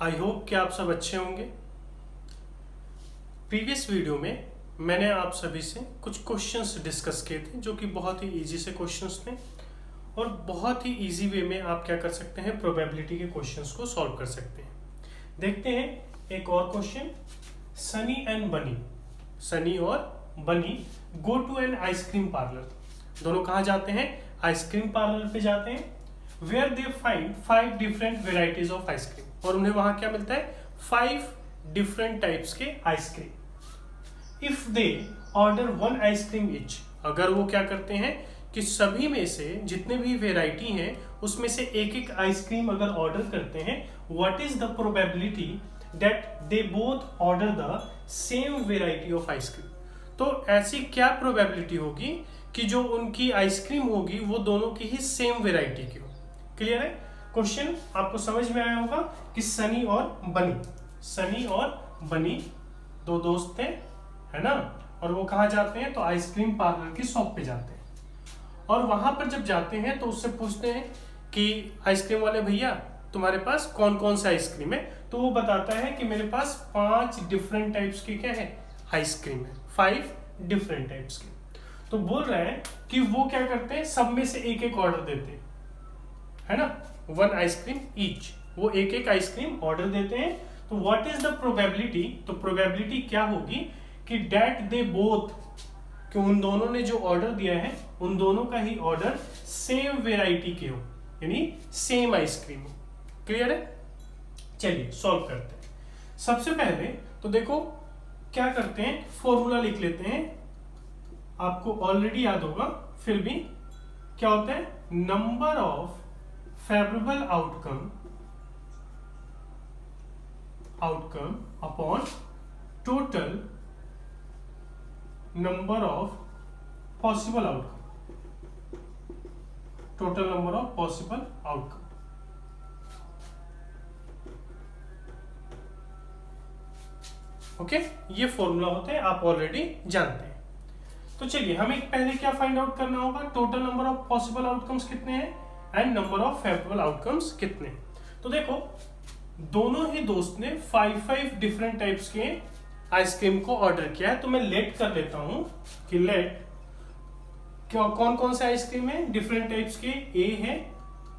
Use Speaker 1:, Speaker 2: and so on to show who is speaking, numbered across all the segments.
Speaker 1: I hope कि आप सब अच्छे होंगे। प्रीवियस वीडियो में मैंने आप सभी से कुछ क्वेश्चंस डिस्कस किए थे जो कि बहुत ही इजी से क्वेश्चंस थे और बहुत ही इजी वे में आप क्या कर सकते हैं, प्रोबेबिलिटी के क्वेश्चंस को सॉल्व कर सकते हैं। देखते हैं एक और क्वेश्चन। सनी एंड बनी, सनी और Bunny go to an ice cream parlour. दोनों कहाँ जाते हैं? आइसक्रीम पार्लर पे जाते हैं। Where they find 5 different varieties of ice cream, और उन्हें वहां क्या मिलता है? 5 डिफरेंट टाइप्स के ice cream. If they order 1 ice cream each, अगर वो क्या करते हैं कि सभी में से जितने भी वेराइटी हैं उसमें से एक एक आइसक्रीम अगर ऑर्डर करते हैं, what is the probability that they both order the same variety of ice cream. तो ऐसी क्या प्रोबेबिलिटी होगी कि जो उनकी आइसक्रीम होगी वो दोनों की ही सेम वेराइटी की हो। क्लियर है? क्वेश्चन आपको समझ में आया होगा कि सनी और बनी, सनी और बनी दो दोस्त थे, है ना, और वो कहाँ जाते हैं? तो आइसक्रीम पार्लर की शॉप पे जाते हैं। और वहां पर जब जाते हैं तो उससे पूछते हैं कि आइसक्रीम वाले भैया तुम्हारे पास कौन कौन सा आइसक्रीम है? तो वो बताता है कि मेरे पास 5 डिफरेंट टाइप्स के क्या है, आइसक्रीम है, 5 डिफरेंट टाइप्स के। तो बोल रहे हैं कि वो क्या करते हैं, सब में से एक एक ऑर्डर देते हैं, है ना, 1 आइसक्रीम ईच, वो एक एक आइसक्रीम ऑर्डर देते हैं। तो व्हाट इज द प्रोबेबिलिटी, तो प्रोबेबिलिटी क्या होगी कि डेट दे बोथ, कि उन दोनों ने जो ऑर्डर दिया है उन दोनों का ही ऑर्डर सेम वेराइटी के हो, यानी सेम आइसक्रीम हो। क्लियर है? चलिए सॉल्व करते हैं। सबसे पहले तो देखो क्या करते हैं, फॉर्मूला लिख लेते हैं। आपको ऑलरेडी याद होगा, फिर भी क्या होता है, number of favourable outcome upon total number of possible outcome, total number of possible outcome. Okay, ये फॉर्मूला होते हैं, आप ऑलरेडी जानते हैं। तो चलिए हमें पहले क्या फाइंड आउट करना होगा, total number of possible outcomes कितने हैं and number of favourable outcomes कितने हैं। तो देखो दोनों ही दोस्त ने 5 डिफरेंट टाइप्स के आइसक्रीम को ऑर्डर किया है। तो मैं लेट कर लेता हूं कि लेट क्या कौन कौन से आइसक्रीम है डिफरेंट टाइप्स के, ए है,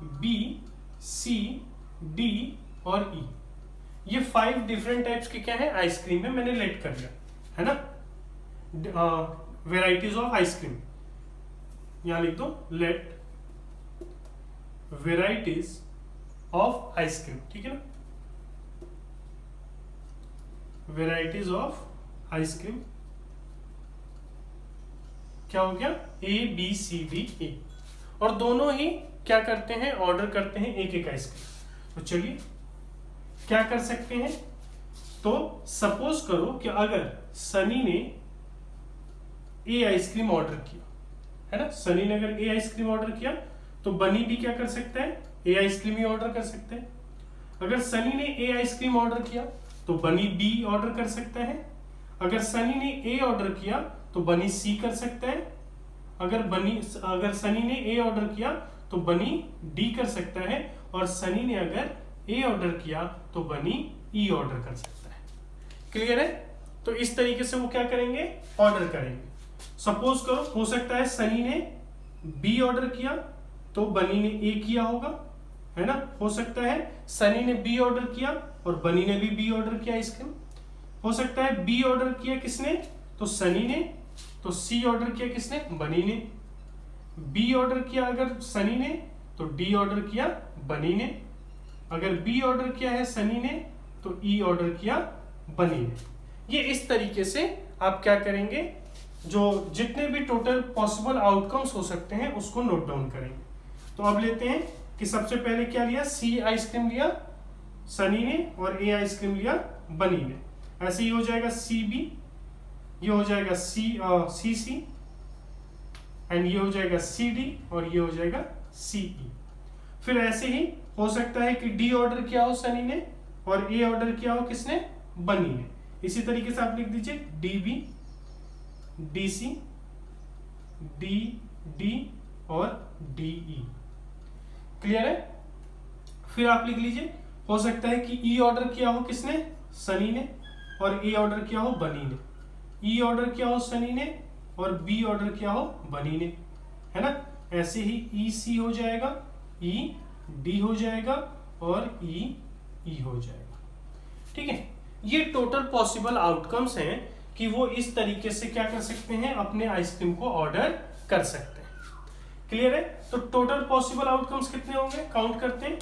Speaker 1: बी, सी, डी और ई। ये 5 डिफरेंट टाइप्स के क्या है, आइसक्रीम है, मैंने लेट कर लिया, है ना। वेराइटीज ऑफ आइसक्रीम यहां लिख दो, लेट वेराइटीज ऑफ आइसक्रीम, ठीक है ना, वेराइटीज ऑफ आइसक्रीम क्या हो गया, A B C D A, और दोनों ही क्या करते हैं, ऑर्डर करते हैं एक एक आइसक्रीम। तो चलिए क्या कर सकते हैं, तो सपोज करो कि अगर सनी ने ए आइसक्रीम ऑर्डर किया, है ना, सनी ने अगर ए आइसक्रीम ऑर्डर किया तो बनी भी क्या कर सकता है, ए आइसक्रीम ही ऑर्डर कर सकते हैं। अगर सनी ने ए आइसक्रीम ऑर्डर किया तो बनी बी ऑर्डर कर सकता है। अगर सनी ने ए ऑर्डर किया तो बनी सी कर सकता है। अगर सनी ने ए ऑर्डर किया तो बनी डी कर सकता है, और सनी ने अगर ए ऑर्डर किया तो बनी ई ऑर्डर कर सकता है। क्लियर है? तो इस तरीके से वो क्या करेंगे, ऑर्डर करेंगे। सपोज करो हो सकता है सनी ने बी ऑर्डर किया तो बनी ने ए किया होगा, है ना। हो सकता है सनी ने बी ऑर्डर किया और बनी ने भी बी ऑर्डर किया आइसक्रीम। हो सकता है बी ऑर्डर किया किसने, तो सनी ने, तो सी ऑर्डर किया किसने, बनी ने। बी ऑर्डर किया अगर सनी ने तो डी ऑर्डर किया बनी ने। अगर बी ऑर्डर किया है सनी ने तो ई ऑर्डर किया बनी ने। ये इस तरीके से आप क्या करेंगे, जो जितने भी टोटल पॉसिबल आउटकम्स हो सकते हैं उसको नोट डाउन करेंगे। तो अब लेते हैं कि सबसे पहले क्या लिया, सी आइसक्रीम लिया सनी ने और ए आइसक्रीम लिया बनी ने। ऐसे ही हो जाएगा सी बी, ये हो जाएगा सी सी, एंड ये हो जाएगा सी डी, और ये हो जाएगा सी ई। फिर ऐसे ही हो सकता है कि डी ऑर्डर किया हो सनी ने और ए ऑर्डर किया हो किसने, बनी ने। इसी तरीके से आप लिख दीजिए D B, D C, D D और डी ई। क्लियर है? फिर आप लिख लीजिए हो सकता है कि ई ऑर्डर किया हो किसने, सनी ने, और ए ऑर्डर किया हो बनी ने। ई ऑर्डर किया हो सनी ने और बी ऑर्डर किया हो बनी ने, है ना। ऐसे ही ई सी हो जाएगा, ई डी हो जाएगा और ई हो जाएगा। ठीक है, ये टोटल पॉसिबल आउटकम्स हैं कि वो इस तरीके से क्या कर सकते हैं, अपने आइसक्रीम को ऑर्डर कर सकते हैं। क्लियर है। तो टोटल पॉसिबल आउटकम्स कितने होंगे, काउंट करते हैं।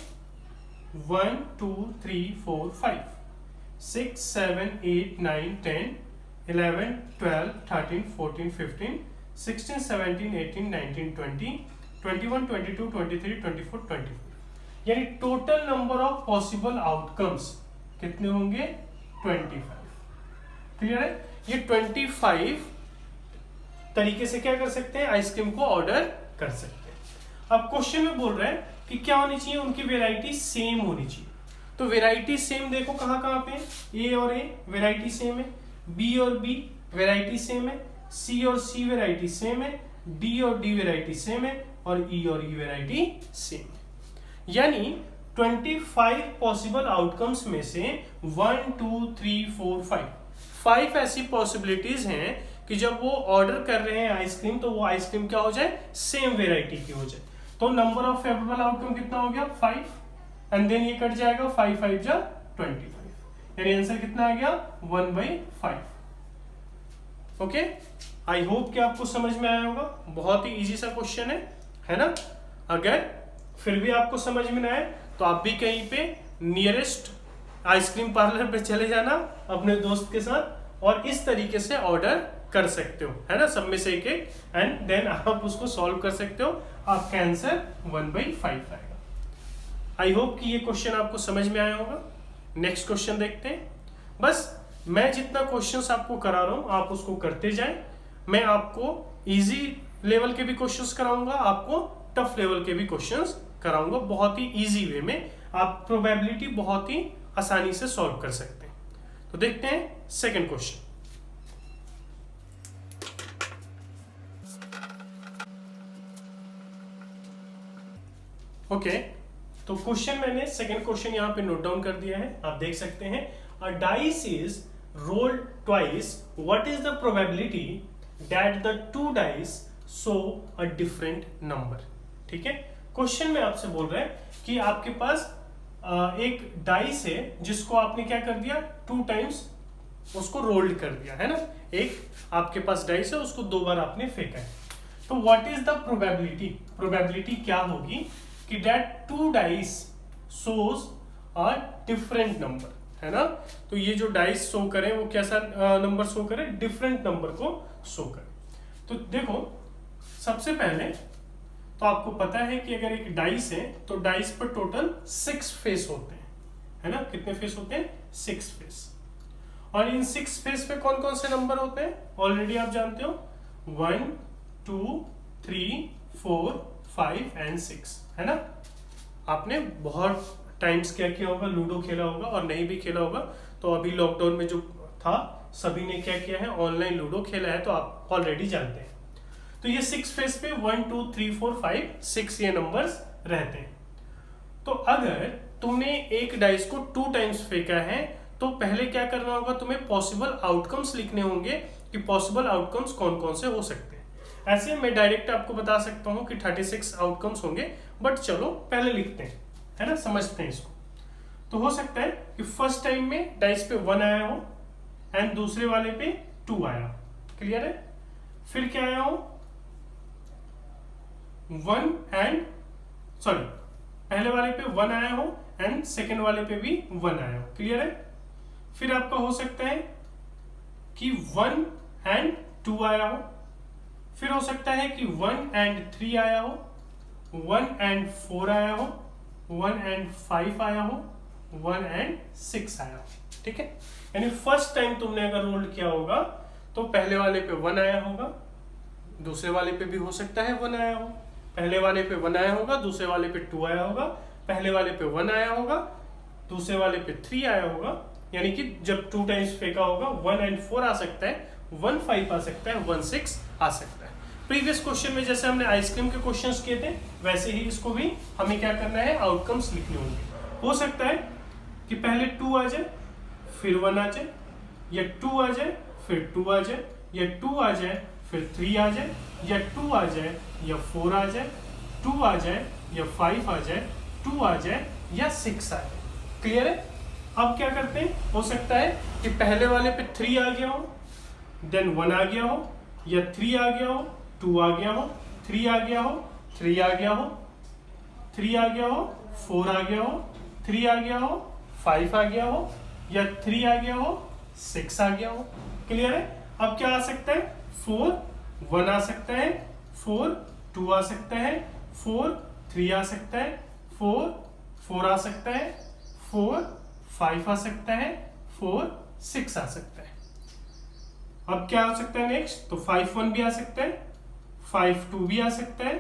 Speaker 1: 1 2 3 4 5 6 7 8 9 10 11 12 13 14 15 16 17 18 19 20 21 22 23 24 25, यानी total number of possible outcomes कितने होंगे, 25। क्लियर है। ये 25 तरीके से क्या कर सकते हैं, आइसक्रीम को ऑर्डर कर सकते हैं। अब क्वेश्चन में बोल रहे हैं कि क्या होनी चाहिए, उनकी वेराइटी सेम होनी चाहिए। तो वेराइटी सेम देखो कहाँ कहाँ पे, ए और ए वेराइटी सेम है, बी और बी वेराइटी सेम है, सी और सी वेराइटी सेम है, डी और डी वेराइटी सेम है और ई वेराइटी सेम है। यानी 25 पॉसिबल आउटकम्स में से 1 2 3 4 5 ऐसी पॉसिबिलिटीज हैं कि जब वो ऑर्डर कर रहे हैं आइसक्रीम तो वो आइसक्रीम क्या हो जाए, सेम वेराइटी की हो जाए। तो नंबर ऑफ फेवरेबल आउटकम कितना हो गया, 5, एंड देन ये कट जाएगा 5 5 जा 25, यानी आंसर कितना आ गया, 1/5। ओके, आई होप कि आपको समझ में आया होगा। बहुत ही इजी सा क्वेश्चन है ना। अगर फिर भी आपको समझ में ना आए तो आप भी कहीं पे नियरेस्ट आइसक्रीम पार्लर पे चले जाना अपने दोस्त के साथ और इस तरीके से ऑर्डर कर सकते हो, है ना, सब में से एक एक, एंड देन आप उसको सॉल्व कर सकते हो। आपका आंसर 1/5 आएगा। आई होप कि ये क्वेश्चन आपको समझ में आया होगा। नेक्स्ट क्वेश्चन देखते हैं। बस मैं जितना क्वेश्चंस आपको करा रहा हूं आप उसको करते जाएं। मैं आपको इजी लेवल के भी क्वेश्चंस कराऊंगा, आपको टफ लेवल के भी क्वेश्चंस कराऊंगा। बहुत ही इजी वे में आप प्रोबेबिलिटी बहुत ही आसानी से सॉल्व कर सकते हैं। तो देखते हैं सेकंड क्वेश्चन। ओके, तो क्वेश्चन मैंने सेकंड क्वेश्चन यहां पे नोट डाउन कर दिया है, आप देख सकते हैं। अ dice is rolled twice, what is the probability that the two dice show a different number? ठीक है, क्वेश्चन में आपसे बोल रहे हैं कि आपके पास एक डाइस है जिसको आपने क्या कर दिया, 2 टाइम्स उसको रोल्ड कर दिया, है ना। एक आपके पास डाइस है, उसको 2 बार आपने फेंका है। तो what is the probability, probability क्या होगी कि that 2 dice shows a different number, है ना। तो ये जो डाइस शो करें वो कैसा नंबर शो करें, डिफरेंट नंबर को शो करें। तो देखो सबसे पहले तो आपको पता है कि अगर एक डाइस है तो डाइस पर टोटल 6 फेस होते हैं, है ना। कितने फेस होते हैं, 6 फेस। और इन 6 फेस पे कौन कौन से नंबर होते हैं, ऑलरेडी आप जानते हो, 1 2 3 4 5 एंड 6, है ना। आपने बहुत टाइम्स क्या किया होगा, लूडो खेला होगा, और नहीं भी खेला होगा तो अभी लॉकडाउन में जो था सभी ने क्या किया है, ऑनलाइन लूडो खेला है, तो आप ऑलरेडी जानते हैं। तो ये 6 फेस पे 1 2 3 4 5 6 ये नंबर्स रहते हैं। तो अगर तुमने एक डाइस को 2 टाइम्स फेंका है तो पहले क्या करना होगा, तुम्हें पॉसिबल आउटकम्स लिखने होंगे कि पॉसिबल आउटकम्स कौन कौन से हो सकते हैं। ऐसे मैं डायरेक्ट आपको बता सकता हूं कि 36 आउटकम्स होंगे, बट चलो पहले लिखते हैं, है ना, समझते हैं इसको। तो हो सकता है कि फर्स्ट टाइम में डाइस पे 1 आया हो एंड दूसरे वाले पे 2 आया हो, क्लियर है। फिर क्या आया हो, 1 एंड सॉरी पहले वाले पे 1 आया हो एंड सेकेंड वाले पे भी 1 आया हो, क्लियर है। फिर आपका हो सकता है कि 1 एंड 2 आया हो, फिर हो सकता है कि 1 एंड 3 आया हो, 1 एंड 4 आया हो, 1 एंड 5 आया हो, 1 एंड 6 आया हो, ठीक है। यानी फर्स्ट टाइम तुमने अगर रोल किया होगा तो पहले वाले पे 1 आया होगा, दूसरे वाले पे भी हो सकता है 1 आया हो, पहले वाले पे 1 आया होगा, दूसरे वाले पे 2 आया होगा, पहले वाले पे 1 आया होगा, दूसरे वाले पे 3 आया होगा। यानी कि जब 2 टाइम्स फेंका होगा 1 एंड 4 आ सकता है, 1 5 आ सकता है, 1 6 आ सकता है। प्रीवियस क्वेश्चन में जैसे हमने आइसक्रीम के क्वेश्चंस किए थे वैसे ही इसको भी हमें क्या करना है, आउटकम्स लिखने होंगे। हो सकता है कि पहले 2 आ जाए फिर 1 आ जाए, या 2 आ जाए फिर 2 आ जाए, या 2 आ जाए फिर 3 आ जाए, या 2 आ जाए या 4 आ जाए, 2 आ जाए या 5 आ जाए, 2 आ जाए या 6 आ जाए। क्लियर है? अब क्या करते हैं, हो सकता है कि पहले वाले पे 3 आ गया हो, देन 1 आ गया हो, या 3 आ गया हो, 2 आ गया हो, 3 आ गया हो, 3 आ गया हो, 3 आ गया हो, 4 आ गया हो, 3 आ गया हो, 5 आ गया हो, या 3 आ गया हो, 6 आ गया हो। क्लियर है? अब क्या आ सकता है, 4 1 आ सकता है, 4 2 आ सकता है, 4 3 आ सकता है, 4 4 आ सकता है, 4 5 आ सकता है, 4 6 आ सकता है। अब क्या आ सकता है नेक्स्ट, तो 5 1 भी आ सकता है, 5 2 भी आ सकता है,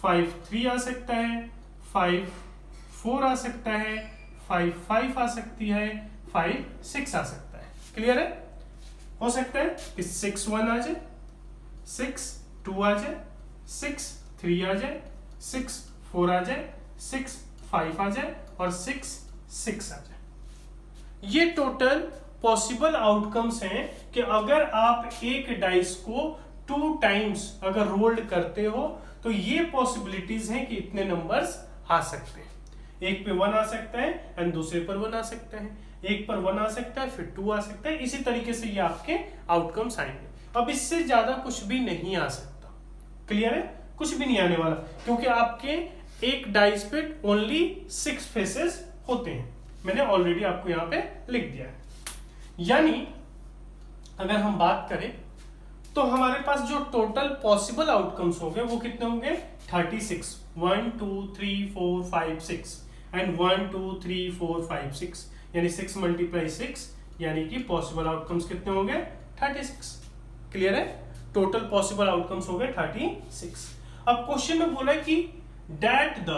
Speaker 1: 5 3 आ सकता है, 5 4 आ सकता है, 5 5 आ सकती है, 5 6 आ सकता है। क्लियर है? हो सकता है कि 6 1 आ जाए, 6 2 आ जाए, 6 3 आ जाए, 6 4 आ जाए, 6 5 आ जाए और 6 6 आ जाए। ये टोटल पॉसिबल आउटकम्स हैं कि अगर आप एक डाइस को 2 टाइम्स अगर रोल्ड करते हो तो ये पॉसिबिलिटीज हैं कि इतने नंबर्स आ सकते हैं। एक पे 1 आ सकता है एंड दूसरे पर 1 आ सकता है, एक पर 1 आ सकता है फिर 2 आ सकता है, इसी तरीके से ये आपके आउटकम्स आएंगे। अब इससे ज्यादा कुछ भी नहीं आ सकता। क्लियर है? कुछ भी नहीं आने वाला, क्योंकि आपके एक डाइस पे ओनली 6 फेसेस होते हैं। मैंने ऑलरेडी आपको यहां पे लिख दिया है। यानी अगर हम बात करें तो हमारे पास जो टोटल पॉसिबल आउटकम्स होंगे वो कितने होंगे, 36, 1 2 3 4 5 6 एंड 1 2 3 4 5 6, यानी 6 × 6 यानी कि पॉसिबल आउटकम्स कितने होंगे, 36। क्लियर है? टोटल पॉसिबल आउटकम्स हो गए 36। अब क्वेश्चन में बोला है कि दैट द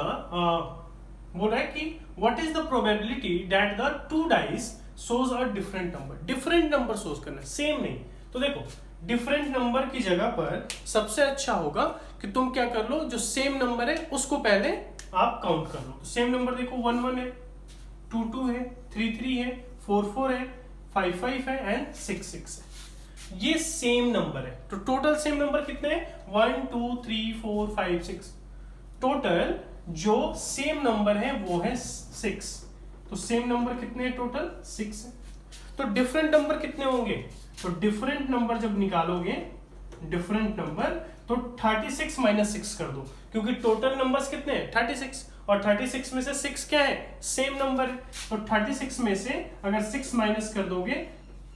Speaker 1: बोला है कि what is the probability that the 2 dice shows a different number. Different number shows करना, सेम नहीं। तो देखो डिफरेंट नंबर की जगह पर सबसे अच्छा होगा कि तुम क्या कर लो, जो सेम नंबर है उसको पहले आप काउंट कर लो। तो सेम नंबर देखो 1 1 है, 2 2 है, 3 3 है, 4 4 है, 5 5 है एंड 6 6 है। ये सेम नंबर है। तो टोटल सेम नंबर कितने हैं, 1 2 3 4 5 6। टोटल जो सेम नंबर है वो है 6। तो सेम नंबर कितने हैं, टोटल 6 है। तो डिफरेंट नंबर कितने होंगे, तो डिफरेंट नंबर जब निकालोगे डिफरेंट नंबर तो 36 - 6 कर दो, क्योंकि टोटल नंबर्स कितने हैं 36 और 36 में से 6 क्या है, सेम नंबर है। तो 36 में से अगर 6 माइनस कर दोगे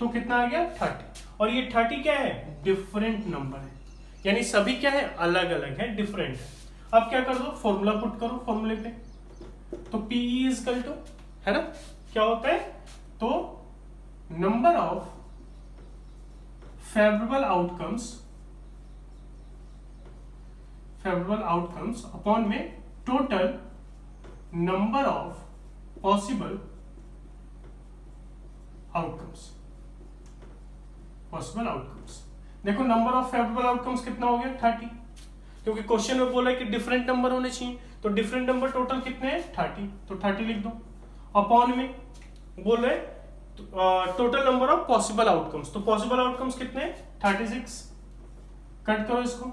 Speaker 1: तो कितना आ गया 30, और ये 30 क्या है, डिफरेंट नंबर है, यानी सभी क्या है, अलग अलग है, डिफरेंट है। अब क्या कर दो, फॉर्मूला पुट करो फॉर्मूले पे, तो PE इक्वल टू, है ना, क्या होता है, तो number of favourable outcomes upon में total number of possible outcomes. देखो नंबर ऑफ फेवरेबल आउटकम्स कितना हो गया 30, क्योंकि क्वेश्चन में बोला है कि डिफरेंट नंबर होने चाहिए, तो डिफरेंट नंबर टोटल कितने हैं 30, तो 30 लिख दो। अपॉन में बोल रहे total number of possible outcomes, तो पॉसिबल आउटकम्स कितने हैं 36, कट करो इसको,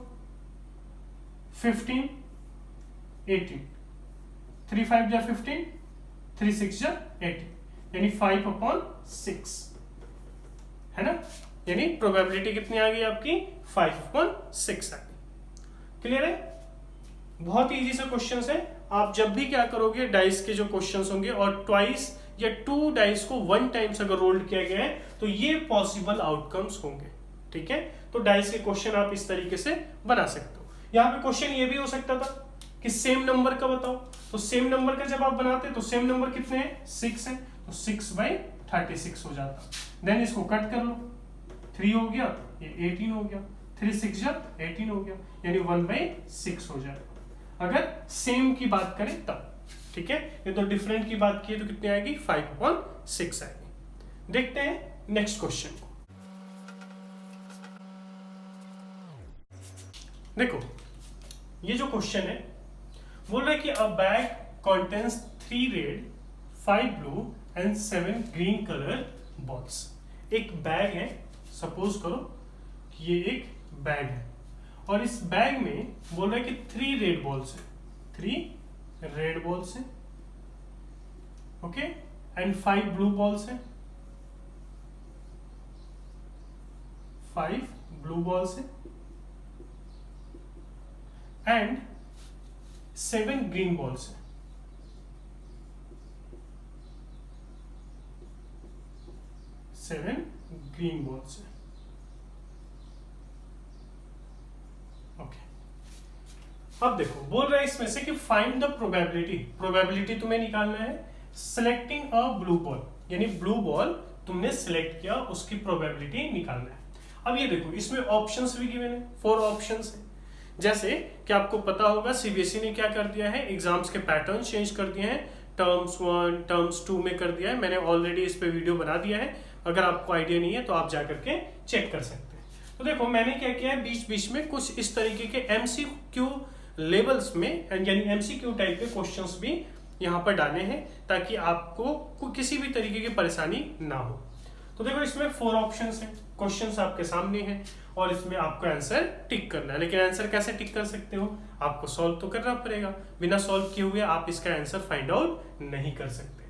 Speaker 1: 15 18, 3 5 जा 15, 3 6 जा 18, यानी 5/6, है ना, यानी प्रोबेबिलिटी कितनी आ गई आपकी 5/6 आ गई। क्लियर है? बहुत इजी से क्वेश्चंस है। आप जब भी क्या करोगे, डाइस के जो क्वेश्चंस होंगे और ट्वाइस या 2 डाइस को 1 टाइम्स अगर रोल्ड किया गया है तो ये पॉसिबल आउटकम्स होंगे। ठीक है, तो डाइस के क्वेश्चन आप इस तरीके से बना सकते हो। यहाँ पे क्वेश्चन ये भी हो सकता था कि सेम नंबर का बताओ, तो सेम नंबर का जब आप बनाते तो सेम नंबर कितने हैं 6 है, तो 6/36 हो जाता। देन इसको कट कर लो, 3 हो गया, ये 18 हो गया, 3 6 जा 18 हो गया, यानी 1/6 हो जाएगा अगर सेम की बात करें तब। ठीक है, ये तो डिफरेंट की बात की है तो कितनी आएगी 5/6 आएगी। देखते हैं नेक्स्ट क्वेश्चन को। देखो ये जो क्वेश्चन है बोल रहा है कि अ bag contains 3 red 5 blue and 7 green colour balls. एक बैग है, सपोज करो कि ये एक बैग है और इस बैग में बोल रहा है कि 3 रेड बॉल्स है, 3 रेड बॉल्स है, ओके, एंड 5 ब्लू बॉल्स है, 5 ब्लू बॉल्स है एंड 7 ग्रीन बॉल्स है। 7 ग्रीन बॉल्स है, ओके। अब देखो बोल रहा है इसमें से कि फाइंड द प्रोबेबिलिटी, प्रोबेबिलिटी तुम्हें निकालना है सिलेक्टिंग अ ब्लू बॉल, यानी ब्लू बॉल तुमने सिलेक्ट किया, उसकी प्रोबेबिलिटी निकालना है। अब ये देखो इसमें ऑप्शंस भी गिवन है, 4 ऑप्शंस है। जैसे कि आपको पता होगा सीबीएसई ने क्या कर दिया है, एग्जाम्स के पैटर्न चेंज कर दिए हैं, टर्म्स 1 टर्म्स 2 में कर दिया है। मैंने ऑलरेडी इस पे वीडियो बना दिया है, अगर आपको आइडिया नहीं है तो आप जाकर के चेक कर सकते हैं। तो देखो मैंने क्या किया है, बीच बीच में कुछ इस तरीके के एमसीक्यू लेवल्स में यानी एमसीक्यू टाइप के क्वेश्चंस भी यहाँ पर डाले हैं ताकि आपको किसी भी तरीके की परेशानी ना हो। तो देखो इसमें 4 ऑप्शंस हैं, क्वेश्चंस आपके सामने हैं और इसमें आपको आंसर टिक करना है। लेकिन आंसर कैसे टिक कर सकते हो, आपको सॉल्व तो करना पड़ेगा, बिना सॉल्व किए हुए आप इसका आंसर फाइंड आउट नहीं कर सकते।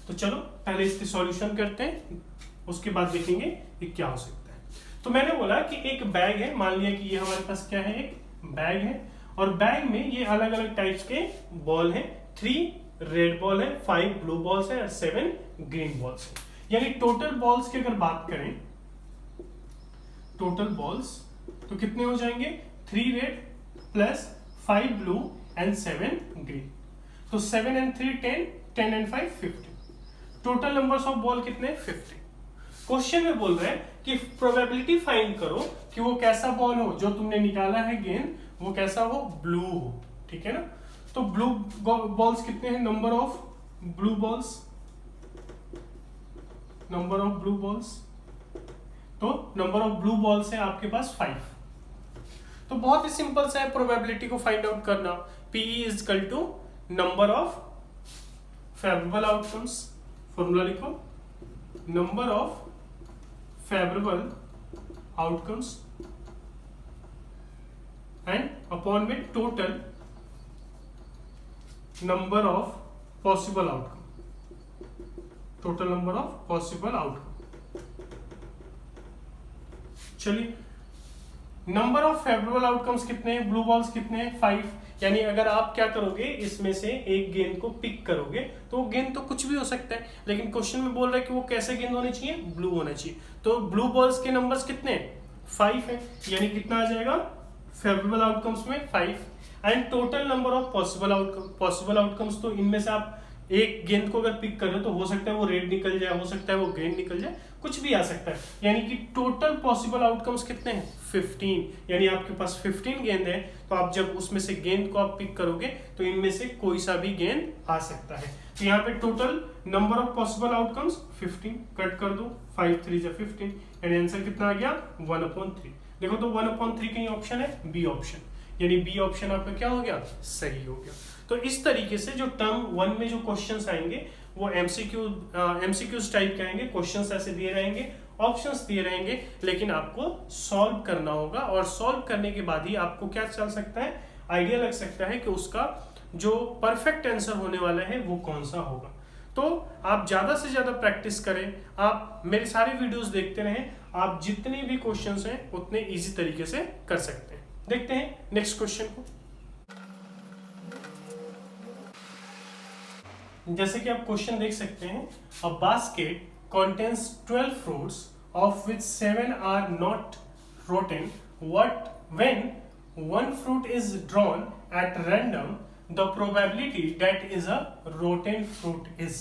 Speaker 1: तो चलो पहले इसकी सॉल्यूशन करते हैं, उसके बाद देखेंगे कि क्या हो सकता है। तो मैंने बोला कि एक बैग है, मान लिया कि ये हमारे पास क्या है, एक बैग है और बैग में ये अलग अलग टाइप्स के बॉल है, 3 रेड बॉल है, 5 ब्लू बॉल्स है और 7 ग्रीन बॉल्स है। यानी टोटल बॉल्स की अगर बात करें, टोटल बॉल्स तो कितने हो जाएंगे, 3 red plus 5 blue and 7 green. तो 7 and 3 10, 10 and 5 15। Total numbers of ball कितने, 50। क्वेश्चन में बोल रहे हैं कि प्रोबेबिलिटी फाइंड करो कि वो कैसा बॉल हो, जो तुमने निकाला है गेंद वो कैसा हो, ब्लू हो, ठीक है ना। तो ब्लू बॉल्स कितने हैं, number of blue balls, number of blue balls, तो नंबर ऑफ ब्लू बॉल्स है आपके पास 5। तो बहुत ही सिंपल सा है प्रोबेबिलिटी को फाइंड आउट करना, PE is equal to number of favourable outcomes, formula लिखो, number of favourable outcomes and upon में total number of possible outcome, total number of possible outcome. चलिए नंबर ऑफ फेवरेबल आउटकम्स कितने हैं, blue balls कितने हैं, 5। यानी अगर आप क्या करोगे, इसमें से एक गेंद को पिक करोगे तो वो गेंद तो कुछ भी हो सकता है, लेकिन क्वेश्चन में बोल रहा है कि वो कैसे गेंद होने चाहिए, ब्लू होना चाहिए। तो ब्लू बॉल्स के नंबर्स कितने हैं, 5 है, यानी कितना आ जाएगा फेवरेबल आउटकम्स में 5 and total number of possible outcomes. तो इनमें से आप एक गेंद को अगर पिक कर रहे हो तो हो सकता है वो रेड निकल जाए, हो सकता है वो ग्रीन निकल जाए, कुछ भी आ सकता है। यानी कि टोटल पॉसिबल आउटकम्स कितने हैं, 15। यानी आपके पास 15 गेंद है, तो आप जब उसमें से गेंद को आप पिक करोगे तो इनमें से कोई सा भी गेंद आ सकता है। तो यहाँ पे total number of possible outcomes 15, cut कर दो, 5 3 जा 15, यानी आंसर कितना आ गया 1/3। देखो तो 1/3 कहीं ऑप्शन है, बी ऑप्शन, यानी बी ऑप्शन आपका क्या हो गया, सही हो गया। तो इस तरीके से जो टर्म 1 में जो क्वेश्चंस आएंगे वो एमसीक्यूज टाइप के आएंगे, क्वेश्चंस ऐसे दिए रहेंगे, ऑप्शंस दिए रहेंगे, लेकिन आपको सॉल्व करना होगा और सॉल्व करने के बाद ही आपको क्या चल सकता है, आइडिया लग सकता है कि उसका जो परफेक्ट आंसर होने वाला है वो कौन सा होगा। तो आप ज्यादा से ज्यादा प्रैक्टिस करें, आप मेरे सारे वीडियोस देखते रहें, आप जितने भी क्वेश्चंस हैं उतने इजी तरीके से कर सकते हैं। देखते हैं नेक्स्ट क्वेश्चन को। जैसे कि आप क्वेश्चन देख सकते हैं, a basket contains 12 fruits of which 7 are not rotten. When one fruit is drawn at random, the probability that is a rotten fruit is।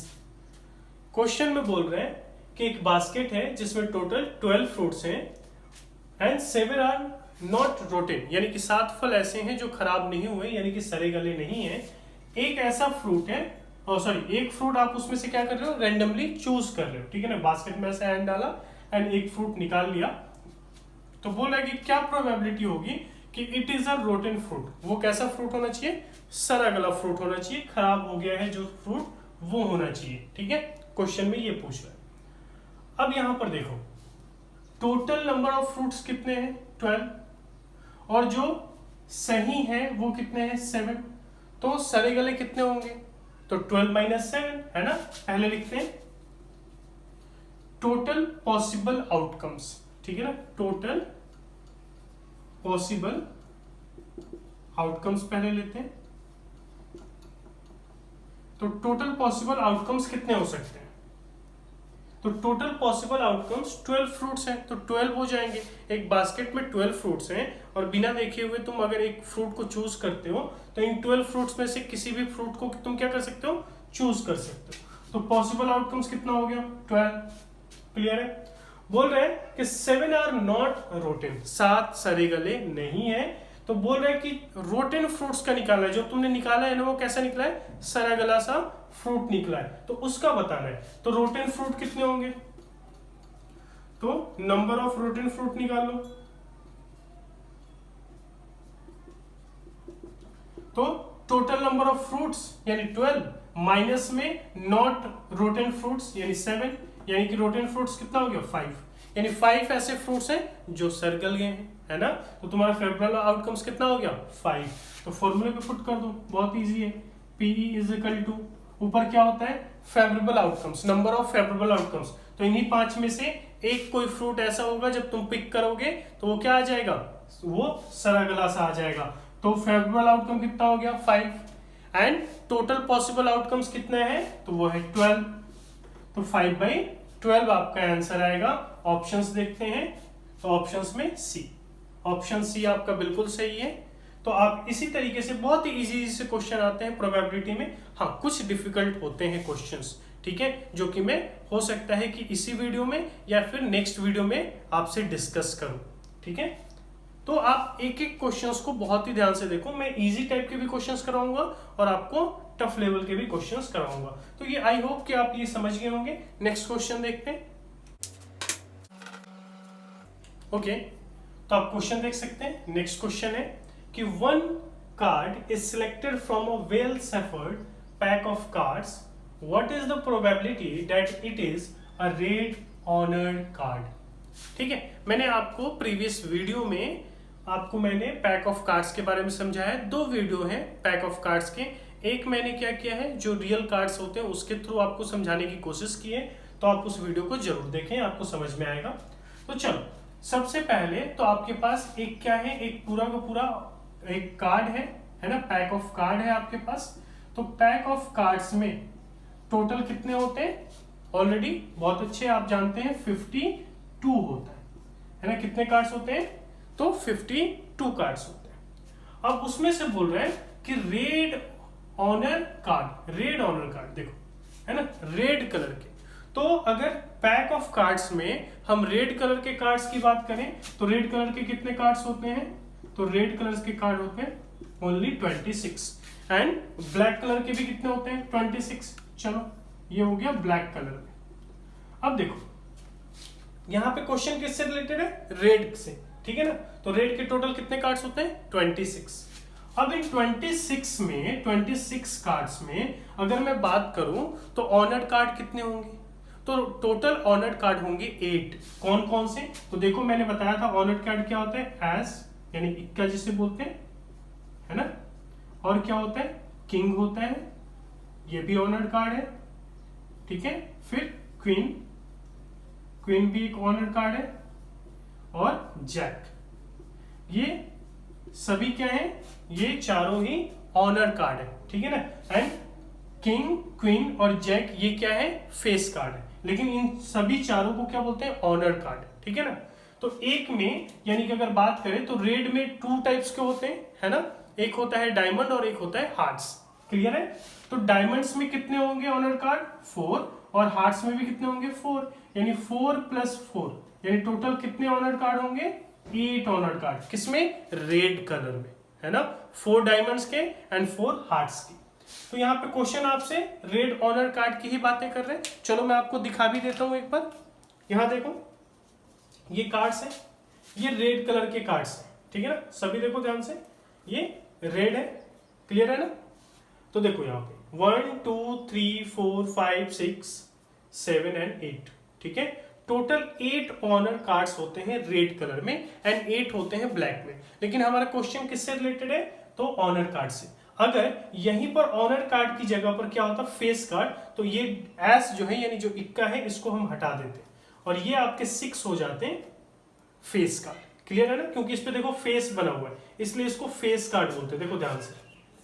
Speaker 1: Question में बोल रहे हैं कि एक बास्केट है जिसमें टोटल 12 फ्रूट्स हैं एंड 7 आर नॉट रोटेन, यानी कि 7 फल ऐसे हैं जो खराब नहीं हुए, यानी कि सड़े गले नहीं है। एक ऐसा फ्रूट है, एक फ्रूट आप उसमें से क्या कर रहे हो, रैंडमली चूज कर रहे हो, ठीक है ना। बास्केट में ऐसा हैंड डाला एंड एक फ्रूट निकाल लिया, तो बोला कि क्या प्रोबेबिलिटी होगी कि it is a rotten fruit. वो कैसा फ्रूट होना चाहिए, सड़ा गला फ्रूट होना चाहिए, खराब हो गया है जो फ्रूट वो होना चाहिए, ठीक है। क्वेश्चन में ये पूछ रहा है। अब यहां पर देखो टोटल नंबर ऑफ फ्रूट्स कितने हैं 12 और जो सही है वो कितने हैं 7। तो सरे गले कितने होंगे तो 12 माइनस 7 है ना। पहले लिखते हैं टोटल पॉसिबल आउटकम्स, ठीक है ना, टोटल पॉसिबल आउटकम्स पहले लेते हैं। तो टोटल पॉसिबल आउटकम्स कितने हो सकते हैं तो टोटल पॉसिबल आउटकम्स 12 फ्रूट्स हैं तो 12 हो जाएंगे। एक बास्केट में 12 फ्रूट्स हैं और बिना देखे हुए तुम अगर एक फ्रूट को चूज करते हो तो इन 12 फ्रूट्स में से किसी भी फ्रूट को तुम क्या कर सकते हो चूज कर सकते हो। तो पॉसिबल आउटकम्स कितना हो गया 12। क्लियर है। बोल रहे हैं कि 7 आर नॉट रोटेन, 7 सड़े गले नहीं है। तो बोल रहे हैं कि रोटेन फ्रूट्स का निकालना है, जो तुमने निकाला है ना वो कैसा निकला है सड़ा गला सा फ्रूट निकला है, तो उसका बताना है। तो रोटेन फ्रूट कितने होंगे तो नंबर ऑफ रोटेन फ्रूट निकाल लो। तो टोटल नंबर ऑफ फ्रूट्स यानी 12 माइनस में नॉट रोटेन फ्रूट्स यानी 7, यानी कि रोटेन फ्रूट्स कितना हो गया 5, यानी 5 ऐसे फ्रूट्स हैं जो सरगल गए हैं, है ना। तो तुम्हारा फेवरेबल आउटकम्स कितना हो गया 5। तो फॉर्मूले पे पुट कर दो, बहुत इजी है। पीई इज इक्वल टू ऊपर क्या होता है favourable outcomes, number of favourable outcomes. तो इन्हीं 5 में से एक कोई फ्रूट ऐसा होगा जब तुम पिक करोगे तो वो क्या आ जाएगा वो सड़ा गला सा आ जाएगा। तो फेवरेबल आउटकम कितना हो गया 5 एंड टोटल पॉसिबल आउटकम्स कितने हैं तो वो है 12। तो 5/12 आपका आंसर आएगा। ऑप्शंस देखते हैं तो ऑप्शंस में सी, ऑप्शन सी आपका बिल्कुल सही है। तो आप इसी तरीके से बहुत ही इजी से क्वेश्चन आते हैं प्रोबेबिलिटी में। हाँ कुछ डिफिकल्ट होते हैं क्वेश्चंस, ठीक है, जो कि मैं हो सकता है कि इसी वीडियो में या फिर नेक्स्ट वीडियो में आपसे डिस्कस करूं, ठीक है। तो आप एक एक क्वेश्चंस को बहुत ही ध्यान से देखो। मैं इजी टाइप के भी क्वेश्चंस कराऊंगा और आपको टफ लेवल के भी क्वेश्चंस कराऊंगा। तो ये आई होप कि आप ये समझ गए होंगे। नेक्स्ट क्वेश्चन देखते हैं। ओके तो आप क्वेश्चन देख सकते हैं। नेक्स्ट क्वेश्चन है कि one card is selected from a well suffered pack of cards, what is the probability that it is a red honoured card. ठीक है, मैंने आपको प्रीवियस वीडियो में मैंने पैक ऑफ कार्ड्स के बारे में समझाया है। 2 वीडियो हैं पैक ऑफ कार्ड्स के। एक मैंने क्या किया है जो रियल कार्ड्स होते हैं उसके थ्रू आपको समझाने की कोशिश की है, तो आप उस वीडियो को जरूर देखें, आपको समझ में आएगा। तो चलो सबसे पहले तो आपके पास एक क्या है, एक पूरा का पूरा एक कार्ड है ना, पैक ऑफ कार्ड है आपके पास। तो पैक ऑफ कार्ड्स में टोटल कितने होते हैं ऑलरेडी बहुत अच्छे आप जानते हैं 52 होता है ना। कितने कार्ड्स होते हैं तो 52 कार्ड्स होते हैं। अब उसमें से बोल रहे हैं कि red honour card, red honour card देखो है ना, रेड कलर के। तो अगर पैक ऑफ कार्ड्स में हम रेड कलर के कार्ड्स की बात करें तो रेड कलर के कितने कार्ड्स होते हैं तो रेड कलर के कार्ड होते हैं ओनली 26 एंड ब्लैक कलर के भी कितने होते हैं 26। चलो ये हो गया ब्लैक कलर में। अब देखो यहां पे क्वेश्चन किससे रिलेटेड है रेड से, ठीक है ना। तो रेड के टोटल कितने कार्ड्स होते हैं 26। अब इन 26 कार्ड्स में अगर मैं बात करूं तो ऑनर्ड कार्ड कितने होंगे तो टोटल ऑनर्ड कार्ड होंगे 8। कौन कौन से तो देखो मैंने बताया था ऑनर्ड कार्ड क्या होता है एस यानी इक्का जिसे बोलते हैं है ना, और क्या होता है किंग होता है, ये भी ऑनर्ड कार्ड है, ठीक है। फिर क्वीन, क्वीन भी एक ऑनर्ड कार्ड है, और जैक, ये सभी क्या है ये चारों ही ऑनर्ड कार्ड है, ठीक है ना। एंड किंग क्वीन और जैक ये क्या है फेस कार्ड है, लेकिन इन सभी चारों को क्या बोलते हैं ऑनर्ड कार्ड, ठीक है ना। तो एक में यानी कि अगर बात करें तो रेड में 2 टाइप्स के होते हैं है ना, एक होता है डायमंड और एक होता है हार्ट्स। क्लियर है। तो डायमंड्स में कितने होंगे ऑनर्ड कार्ड 4 और हार्ट्स में भी कितने होंगे 4, यानी 4 + 4 यानी टोटल कितने ऑनर्ड कार्ड होंगे 8 ऑनर्ड कार्ड। किसमें रेड कलर में है ना, 4 डायमंड्स के एंड 4 हार्ट्स की। तो यहाँ पे क्वेश्चन आपसे रेड ऑनर कार्ड की ही बातें कर रहे हैं। चलो मैं आपको दिखा भी देता हूं एक बार। यहां देखो ये कार्ड्स हैं, ये रेड कलर के कार्ड्स हैं, ठीक है ना। सभी देखो ध्यान से, ये रेड है, क्लियर है ना। तो देखो यहाँ पे 1 2 3 4 5 6 7 एंड 8, ठीक है। टोटल 8 ऑनर कार्ड्स होते हैं रेड कलर में एंड 8 होते हैं ब्लैक में। लेकिन हमारा क्वेश्चन किससे रिलेटेड है? तो ऑनर कार्ड से। अगर यहीं पर ऑनर कार्ड की जगह पर क्या होता फेस कार्ड, तो ये एस जो है यानी जो इक्का है इसको हम हटा देते हैं और ये आपके 6 हो जाते हैं फेस कार्ड। क्लियर है ना? क्योंकि इस पे देखो फेस बना हुआ है इसलिए इसको फेस कार्ड बोलते हैं। देखो ध्यान से,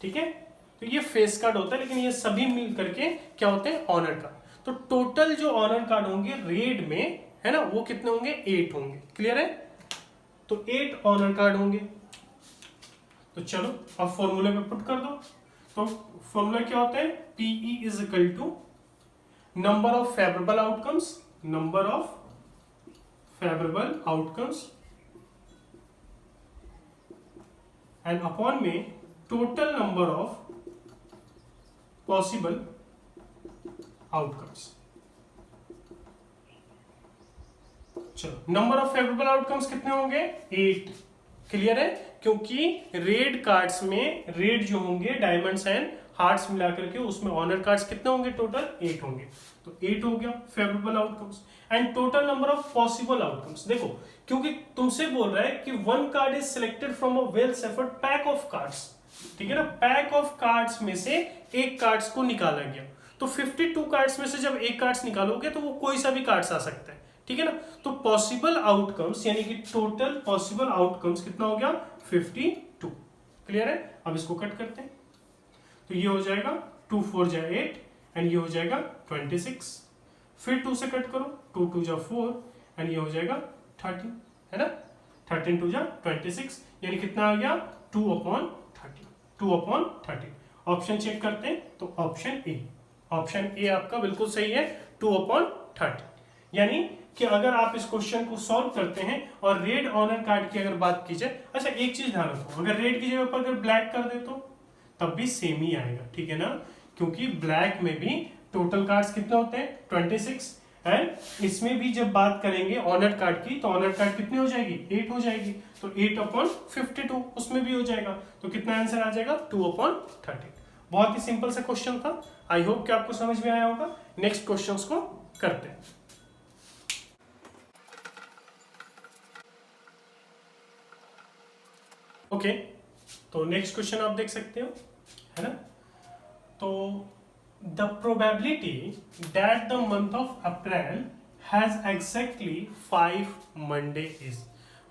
Speaker 1: ठीक है। तो ये फेस कार्ड होता है, लेकिन ये सभी मिल करके क्या होते हैं? Honour card. तो टोटल जो ऑनर कार्ड होंगे रेड में, है ना, वो कितने होंगे? 8 होंगे। क्लियर है? तो 8 ऑनर कार्ड होंगे। तो चलो अब फॉर्मूले में पुट कर दो। तो फॉर्मूला क्या होता है? PE is equal to number of favourable outcomes, number of favourable outcomes and upon में total number of possible outcomes. चलो नंबर ऑफ फेवरेबल आउटकम्स कितने होंगे? 8। क्लियर है? क्योंकि रेड कार्ड्स में रेड जो होंगे डायमंड्स एंड हार्ट्स मिला करके उसमें ऑनर कार्ड्स कितने होंगे? टोटल 8 होंगे। तो 8 हो गया favourable outcomes and total number of possible outcomes. देखो क्योंकि तुमसे बोल रहा है कि 1 card is selected from a well shepherd pack of cards, ठीक है ना। पैक ऑफ कार्ड्स में से एक कार्ड्स को निकाला गया। तो 52 कार्ड्स में से जब एक कार्ड्स निकालोगे तो वो कोई सा भी कार्ड्स आ सकता है, ठीक है ना। तो पॉसिबल आउटकम्स यानी कि टोटल पॉसिबल आउटकम्स कितना हो गया? 52। क्लियर है? अब इसको कट करते हैं तो ये हो जाएगा 2 4 जा 8 एंड ये हो जाएगा 26। फिर 2 से कट करो, 2 2 जा 4 एंड ये हो जाएगा 13, है ना। 13 2 जा 26 यानी कितना आ गया? 2/30, 2/30। ऑप्शन चेक करते हैं तो ऑप्शन ए, ऑप्शन ए आपका बिल्कुल सही है, 2/30। यानी कि अगर आप इस क्वेश्चन को सॉल्व करते हैं और रेड ऑनर कार्ड की अगर बात की जाए, अच्छा एक चीज ध्यान रखो, अगर रेड की जगह पर अगर ब्लैक कर दे तो तब भी सेम ही आएगा, ठीक है ना। क्योंकि ब्लैक में भी टोटल कार्ड्स कितने होते हैं? 26 एंड इसमें भी जब बात करेंगे ऑनर कार्ड की तो ऑनर कार्ड कितनी हो जाएगी? 8 हो जाएगी। तो 8/52 उसमें भी हो जाएगा। तो कितना आंसर आ जाएगा? 2/30। बहुत ही सिंपल सा क्वेश्चन था। आई होप कि आपको समझ में आया होगा। नेक्स्ट क्वेश्चंस को करते हैं। ओके तो नेक्स्ट क्वेश्चन आप देख सकते हो, है ना। तो the probability that the month of April has exactly 5 Monday is.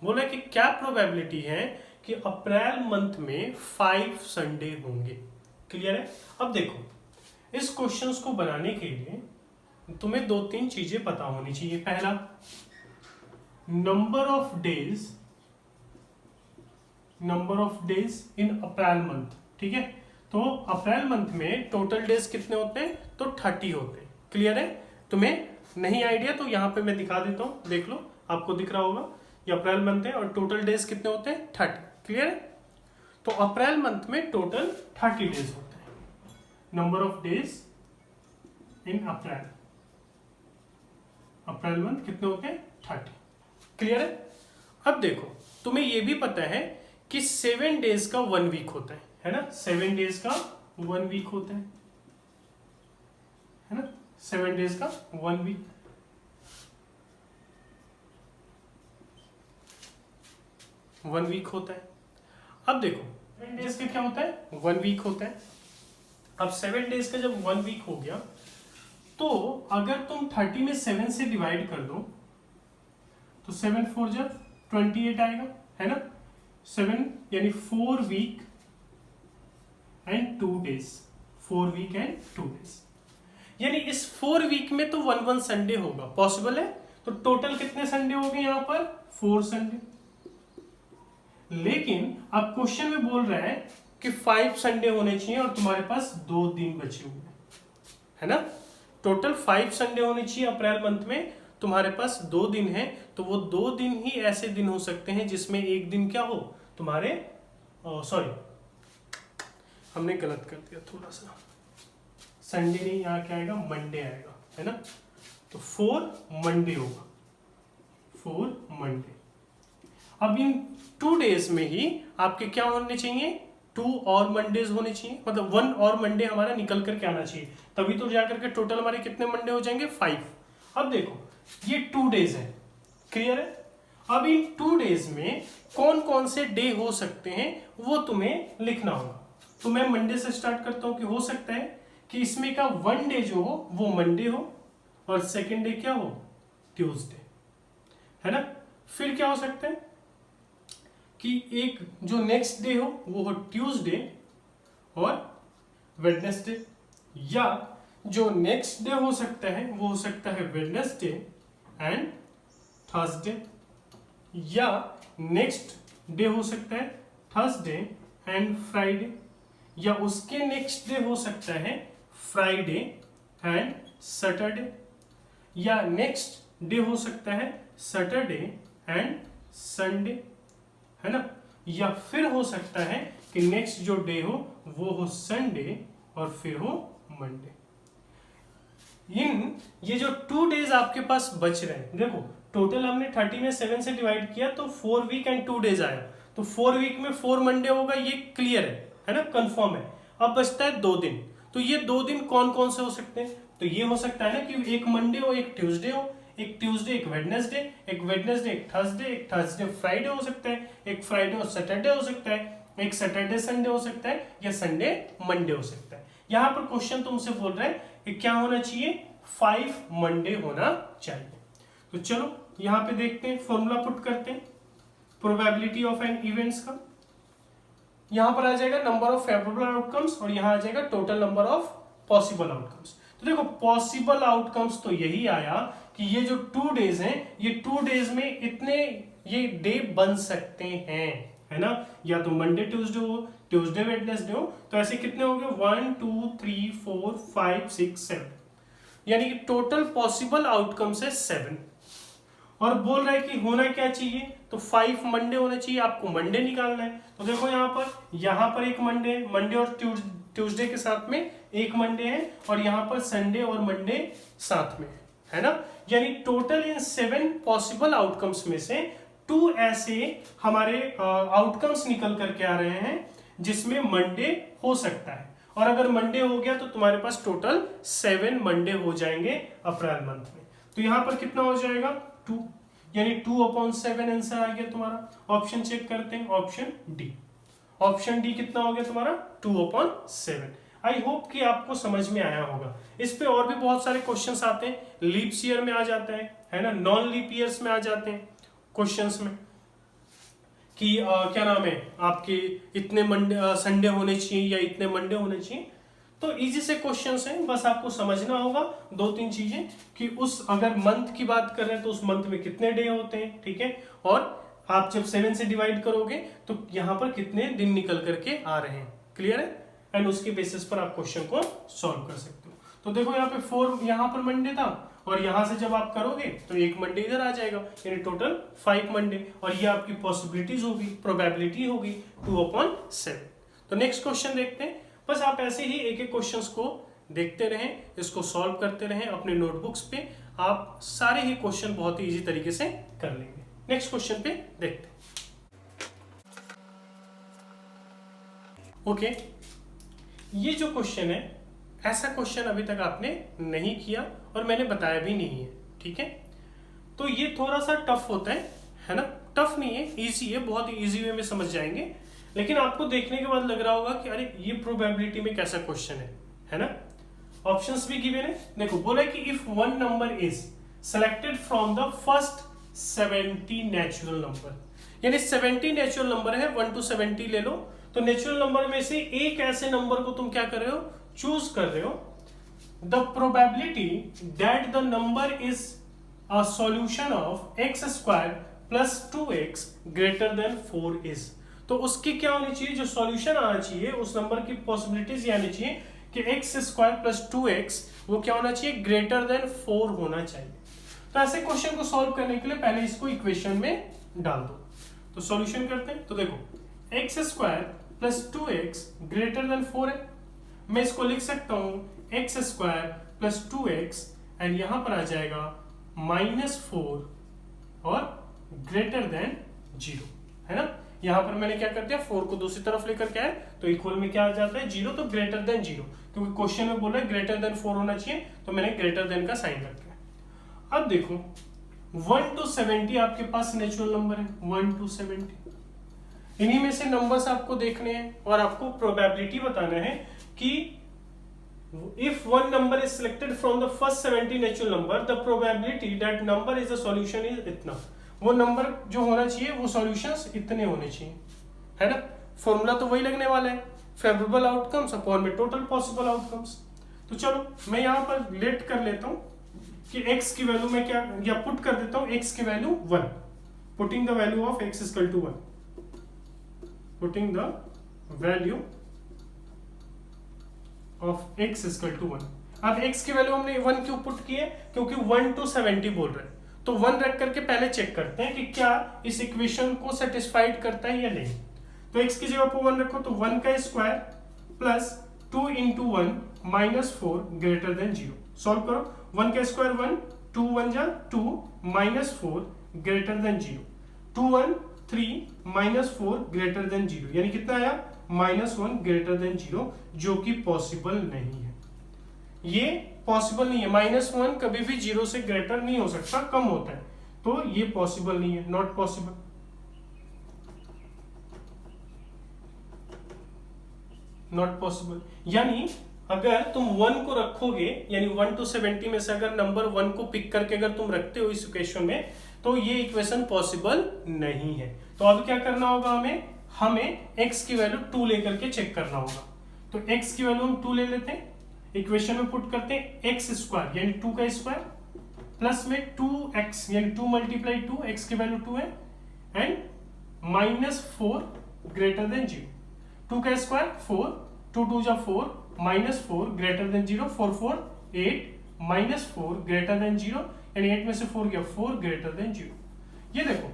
Speaker 1: बोला कि क्या प्रोबेबिलिटी है कि अप्रैल मंथ में 5 संडे होंगे। क्लियर है? अब देखो इस क्वेश्चंस को बनाने के लिए तुम्हें 2-3 चीजें पता होनी चाहिए। पहला, number of days in April month, ठीक है। तो अप्रैल मंथ में टोटल डेज कितने होते हैं? तो 30 होते हैं। क्लियर है? तुम्हें नहीं आइडिया तो यहाँ पे मैं दिखा देता हूँ, देख लो, आपको दिख रहा होगा। ये अप्रैल मंथ है और टोटल डेज कितने होते हैं? 30। क्लियर है? तो अप्रैल मंथ में टोटल 30 डेज होते हैं। Number of days in April month कितने होते हैं? 30। क्लियर है? अब देखो तुम्हें यह भी पता है कि 7 डेज का 1 वीक होता है ना। 7 डेज का 1 वीक होता है ना। 7 डेज का 1 वीक, होता है। अब देखो 7 डेज का क्या होता है? 1 वीक होता है। अब 7 डेज का जब 1 वीक हो गया तो अगर तुम 30 में 7 से डिवाइड कर दो तो 7 4 जा 28 आएगा, है ना। 7 यानी 4 week and 2 days, 4 week and 2 days. यानी इस 4 वीक में तो 1 संडे होगा, पॉसिबल है। तो टोटल कितने संडे हो गए यहाँ पर? 4 संडे। लेकिन अब क्वेश्चन में बोल रहा है कि 5 संडे होने चाहिए और तुम्हारे पास 2 दिन बचे हुए हैं, है ना। टोटल 5 संडे होने चाहिए अप्रैल मंथ में, तुम्हारे पास 2 दिन है। तो वो 2 दिन ही ऐसे दिन हो सकते हैं जिसमें एक दिन क्या हो तुम्हारे, सॉरी हमने गलत कर दिया थोड़ा सा, संडे नहीं, यहाँ क्या आएगा? मंडे आएगा, है ना। तो 4 मंडे होगा, 4 मंडे। अब इन 2 डेज में ही आपके क्या होने चाहिए? 2 और मंडेज होने चाहिए, मतलब 1 और मंडे हमारा निकल करके आना चाहिए, तभी तो जाकर के टोटल हमारे कितने मंडे हो जाएंगे 5। अब देखो ये 2 डेज है, क्लियर है। अब इन 2 डेज में कौन कौन से डे हो सकते हैं वो तुम्हें लिखना होगा। तो मैं मंडे से स्टार्ट करता हूं कि हो सकता है कि इसमें का 1 डे जो हो वो मंडे हो और सेकेंड डे क्या हो, ट्यूसडे, है ना। फिर क्या हो सकता है कि एक जो नेक्स्ट डे हो वो हो ट्यूसडे और वेडनेसडे, या जो नेक्स्ट डे हो सकता है वो हो सकता है वेडनेसडे एंड थर्सडे, या नेक्स्ट डे हो सकता है थर्सडे एंड फ्राइडे, या उसके नेक्स्ट डे हो सकता है फ्राइडे एंड सैटरडे, या नेक्स्ट डे हो सकता है सैटरडे एंड संडे, है ना। या फिर हो सकता है कि नेक्स्ट जो डे हो वो हो संडे और फिर हो मंडे। ये जो 2 डेज आपके पास बच रहे हैं, देखो टोटल हमने 30 में 7 से डिवाइड किया तो 4 वीक एंड 2 डेज आया, तो 4 वीक में 4 मंडे होगा, ये क्लियर है ना, कंफर्म है। अब बचता है 2 दिन, तो ये 2 दिन कौन कौन से हो सकते हैं, तो ये हो सकता है ना कि एक मंडे हो, एक ट्यूसडे हो, एक ट्यूसडे एक वेडनेसडे, एक वेडनेसडे एक थर्सडे फ्राइडे हो सकता है, एक फ्राइडे और सैटरडे हो सकता है, एक सैटरडे संडे हो सकता है, या संडे मंडे हो सकता है। यहां पर क्वेश्चन तुमसे बोल रहा है कि क्या होना चाहिए, 5 मंडे होना चाहिए। तो चलो यहां पे देखते हैं, फॉर्मूला पुट करते हैं प्रोबेबिलिटी ऑफ एन इवेंट्स का। यहां पर आ जाएगा नंबर ऑफ फेवरेबल आउटकम्स और यहां आ जाएगा total number of possible outcomes. तो देखो पॉसिबल आउटकम्स तो यही आया कि ये जो 2 डेज हैं, ये 2 डेज में इतने ये डे बन सकते हैं, है ना, या तो मंडे ट्यूसडे हो, ट्यूसडे वेडनेसडे हो, तो ऐसे कितने हो गए 1 2 3 4 5 6 7, यानी कि टोटल पॉसिबल आउटकम्स है 7। और बोल रहा है कि होना क्या चाहिए, तो 5 मंडे होना चाहिए, आपको मंडे निकालना है। तो देखो यहाँ पर एक मंडे है, मंडे और ट्यूसडे के साथ में एक मंडे है, और यहाँ पर संडे और मंडे साथ में है ना। यानी टोटल इन 7 पॉसिबल आउटकम्स में से 2 ऐसे हमारे आउटकम्स निकल करके आ रहे हैं जिसमें मंडे हो सकता है, और अगर मंडे हो गया तो तुम्हारे पास टोटल 7 मंडे हो जाएंगे अप्रैल मंथ में। तो यहां पर कितना हो जाएगा 2, यानी 2/7 आंसर आ गया तुम्हारा। ऑप्शन चेक करते हैं, ऑप्शन डी कितना हो गया तुम्हारा 2/7। आई होप कि आपको समझ में आया होगा। इस पे और भी बहुत सारे क्वेश्चंस आते हैं, लीप्स ईयर में आ जाता है ना, नॉन लीप ईयर्स में आ जाते हैं क्वेश्चंस में कि क्या नाम है आपके इतने मंडे संडे होने चाहिए या इतने मंडे होने चाहिए। तो इजी से क्वेश्चंस हैं, बस आपको समझना होगा 2-3 चीजें कि उस अगर मंथ की बात कर रहे हैं तो उस मंथ में कितने डे होते हैं, ठीक है, और आप जब 7 से डिवाइड करोगे तो यहां पर कितने दिन निकल करके आ रहे हैं, क्लियर है, एंड उसके बेसिस पर आप क्वेश्चन को सॉल्व कर सकते हो। तो देखो यहाँ पे 4 यहाँ पर मंडे था, और यहां से जब आप करोगे तो एक मंडे इधर आ जाएगा, यानी टोटल 5 मंडे, और ये आपकी पॉसिबिलिटीज होगी, प्रोबेबिलिटी होगी 2/7। तो नेक्स्ट क्वेश्चन देखते हैं। बस आप ऐसे ही एक एक क्वेश्चंस को देखते रहें, इसको सॉल्व करते रहें अपने नोटबुक्स पे, आप सारे ही क्वेश्चन बहुत ही इजी तरीके से कर लेंगे। नेक्स्ट क्वेश्चन पे देखते हैं। ओके, ये जो क्वेश्चन है ऐसा क्वेश्चन अभी तक आपने नहीं किया और मैंने बताया भी नहीं है, ठीक है। तो ये थोड़ा सा टफ होता है ना, टफ नहीं है, इजी है, बहुत ही इजी वे में समझ जाएंगे। लेकिन आपको देखने के बाद लग रहा होगा कि अरे ये प्रोबेबिलिटी में कैसा क्वेश्चन है ना। ऑप्शंस भी गिवन है, देखो बोला कि if one number is selected from the first 70 natural number, यानी 70 नेचुरल नंबर है, 1 to 70 ले लो, तो नेचुरल नंबर में से एक ऐसे नंबर को तुम क्या कर रहे हो, चूज कर रहे हो। The probability that the number is a solution of x² + 2x greater than 4 is, तो उसकी क्या होनी चाहिए, जो सॉल्यूशन आना चाहिए उस नंबर की पॉसिबिलिटीज ये आनी चाहिए कि x² + 2x वो क्या होना चाहिए, ग्रेटर देन 4 होना चाहिए। तो ऐसे क्वेश्चन को सॉल्व करने के लिए पहले इसको इक्वेशन में डाल दो। तो सॉल्यूशन करते हैं, तो देखो x² + 2x ग्रेटर देन 4 है, मैं इसको लिख सकता हूं x² + 2x एंड यहां पर आ जाएगा -4 और ग्रेटर देन 0, है ना। यहाँ पर मैंने क्या कर दिया, 4 को दूसरी तरफ लेकर के आए तो इक्वल में क्या आ जाता है 0, तो ग्रेटर देन 0, क्योंकि क्वेश्चन में बोल रहा है ग्रेटर देन 4 होना चाहिए, तो मैंने ग्रेटर देन का साइन रख दिया। अब देखो 1 to 70 आपके पास नेचुरल नंबर है, 1 to 70, इन्हीं में से नंबर्स आपको देखने हैं और आपको प्रोबेबिलिटी बताना है कि if one number is selected from the first 70 natural number, the probability that number is a solution is इतना, वो नंबर जो होना चाहिए वो सॉल्यूशंस इतने होने चाहिए, है ना। फॉर्मूला तो वही लगने वाला है, फेवरेबल आउटकम्स अपॉन में टोटल पॉसिबल आउटकम्स। तो चलो मैं यहाँ पर लेट कर लेता हूँ कि x की वैल्यू में क्या, या पुट कर देता हूँ x की value 1, putting the value of x equal to 1, putting the value of x equal to 1। अब x की वैल्यू हमने 1 क्यों पुट की है, क्योंकि 1 to 70 बोल रहे हैं, तो 1 रख करके पहले चेक करते हैं कि क्या इस इक्वेशन को सेटिस्फाइड करता है या नहीं। तो x की जगह पर 1 रखो, तो 1 का square plus 2 into 1 minus 4 greater than 0। Solve करो, 1 का स्क्वायर 1, 2 1 जा 2 minus 4 greater than 0, 2 1 3 minus 4 greater than 0, यानी कितना आया -1 ग्रेटर देन 0, जो कि पॉसिबल नहीं है। ये पॉसिबल नहीं है, -1 कभी भी 0 से ग्रेटर नहीं हो सकता, कम होता है, तो ये पॉसिबल नहीं है, नॉट पॉसिबल। नॉट पॉसिबल यानी अगर तुम 1 को रखोगे, यानी 1 to 70 में से अगर नंबर 1 को पिक करके अगर तुम रखते हो इस इक्वेशन में, तो ये इक्वेशन पॉसिबल नहीं है। तो अब क्या करना होगा, हमें x की वैल्यू 2 लेकर के चेक करना होगा। तो x की वैल्यू हम 2 ले लेते हैं, इक्वेशन में पुट करते हैं x स्क्वायर यानी 2 का स्क्वायर प्लस में 2x यानी 2 × 2, x की वैल्यू 2 है, एंड -4 ग्रेटर देन 0, 2 का स्क्वायर 4, 2 2 जा 4, -4 ग्रेटर देन 0, 4 4 8, -4 ग्रेटर देन 0, यानी 8 में से 4 गया 4 ग्रेटर देन 0। ये देखो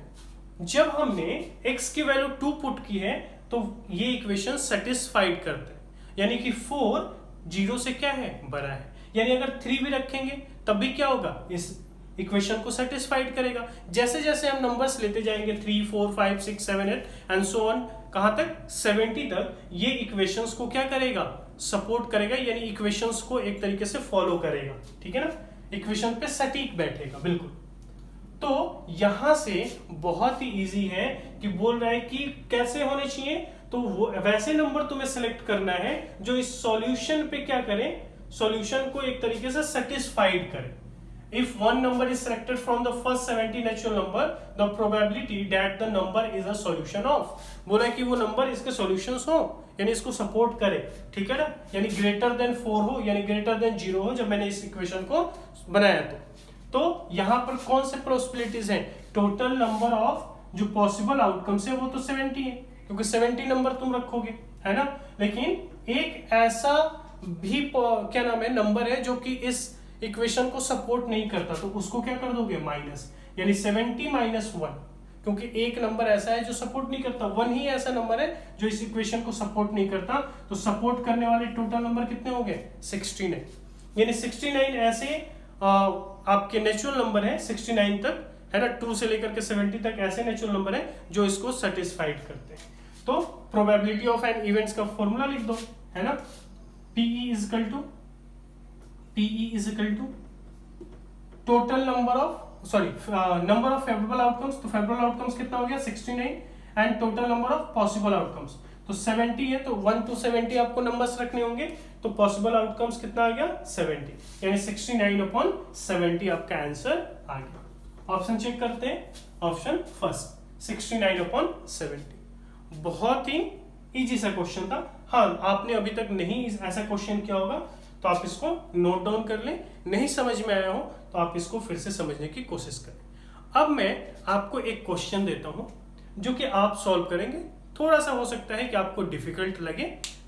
Speaker 1: जब हमने x की वैल्यू 2 पुट की है तो ये इक्वेशन सेटिस्फाइड करते हैं, यानी कि 4 0 से क्या है, बड़ा है, यानी अगर 3 भी रखेंगे तब भी क्या होगा, इस इक्वेशन को सेटिस्फाइड करेगा। जैसे जैसे हम नंबर्स लेते जाएंगे 3 4 5 6 7 8 एंड सो ऑन, कहां तक 70 तक, ये इक्वेशंस को क्या करेगा, सपोर्ट करेगा, यानी इक्वेशंस को एक तरीके से फॉलो करेगा, ठीक है ना, इक्वेशन पे सटीक बैठेगा बिल्कुल। तो यहां से बहुत ही इजी है कि बोल रहा है कि कैसे होने चाहिए, तो वो वैसे नंबर तुम्हें सिलेक्ट करना है जो इस सॉल्यूशन पे क्या करें, सॉल्यूशन को एक तरीके से सेटिस्फाइड करें। If one number is selected from the first 70 natural number, the probability that the number is a solution of, बोला कि वो नंबर इसके सॉल्यूशंस हो, यानी इसको सपोर्ट करे, ठीक है ना, यानी ग्रेटर देन 4 हो, यानी ग्रेटर देन 0 हो जब मैंने इस इक्वेशन को बनाया। तो यहां पर कौन से पॉसिबिलिटीज हैं, टोटल नंबर ऑफ जो पॉसिबल आउटकम्स है वो तो 70 है, क्योंकि 70 नंबर तुम रखोगे, है ना, लेकिन एक ऐसा भी क्या नाम है नंबर है जो कि इस इक्वेशन को सपोर्ट नहीं करता, तो उसको क्या कर दोगे माइनस, यानी 70 - 1, क्योंकि एक नंबर ऐसा है जो सपोर्ट नहीं करता, 1 ही ऐसा नंबर है जो इस इक्वेशन को सपोर्ट नहीं करता, तो सपोर्ट करने वाले टोटल नंबर कितने हो गए 69, यानी 69 ऐसे आपके नेचुरल नंबर है 69 तक, है ना, 2 से लेकर के 70 तक ऐसे नेचुरल नंबर है जो इसको सेटिस्फाइड करते हैं। तो प्रोबेबिलिटी ऑफ एन इवेंट्स का फॉर्मूला लिख दो, है ना, PE is equal to total number of number of favourable outcomes, तो फेवरेबल आउटकम्स कितना हो गया 69, and total number of possible outcomes तो 70 है, तो 1 to 70 आपको नंबर्स रखने होंगे, तो पॉसिबल आउटकम्स कितना आ गया 70, यानी 69/70 आपका आंसर आ गया। ऑप्शन चेक करते हैं, ऑप्शन फर्स्ट 69/70, बहुत ही इजी सा क्वेश्चन था। हाँ, आपने अभी तक नहीं ऐसा क्वेश्चन किया होगा तो आप इसको नोट डाउन कर लें, नहीं समझ में आया हो तो आप इसको फिर से समझने की कोशिश करें। अब मैं आपको एक क्वेश्चन देता हूं जो कि आप सॉल्व करेंगे, थोड़ा सा हो सकता है कि आपको डिफिकल्ट लगे,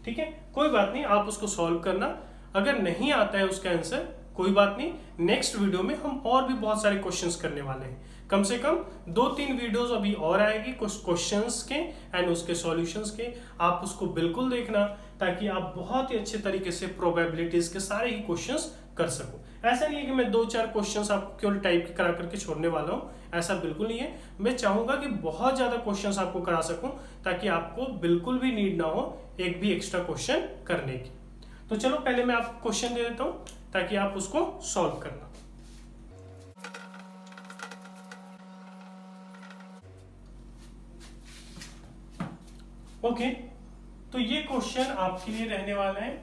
Speaker 1: ठीक है, कोई बात नहीं, आप उसको सॉल्व करना, अगर नहीं आता है उसका आंसर कोई बात नहीं, नेक्स्ट वीडियो में हम और भी बहुत सारे क्वेश्चंस करने वाले हैं, कम से कम 2-3 वीडियोस अभी और आएगी कुछ क्वेश्चंस के एंड उसके सॉल्यूशंस के, आप उसको बिल्कुल देखना ताकि आप बहुत ही अच्छे तरीके से प्रोबेबिलिटीज के सारे ही क्वेश्चंस कर सको। ऐसा नहीं है कि मैं 2-4 क्वेश्चंस आपको केवल टाइप करा करके छोड़ने वाला हूँ, ऐसा बिल्कुल नहीं है। मैं चाहूंगा कि बहुत ज़्यादा क्वेश्चंस आपको करा सकूं ताकि आपको बिल्कुल भी नीड ना हो एक भी एक्स्ट्रा क्वेश्चन करने की। तो चलो पहले मैं आपको क्वेश्चन दे देता हूँ ताकि आप उसको सॉल्व करना। ओके, तो ये क्वेश्चन आपके लिए रहने वाला है।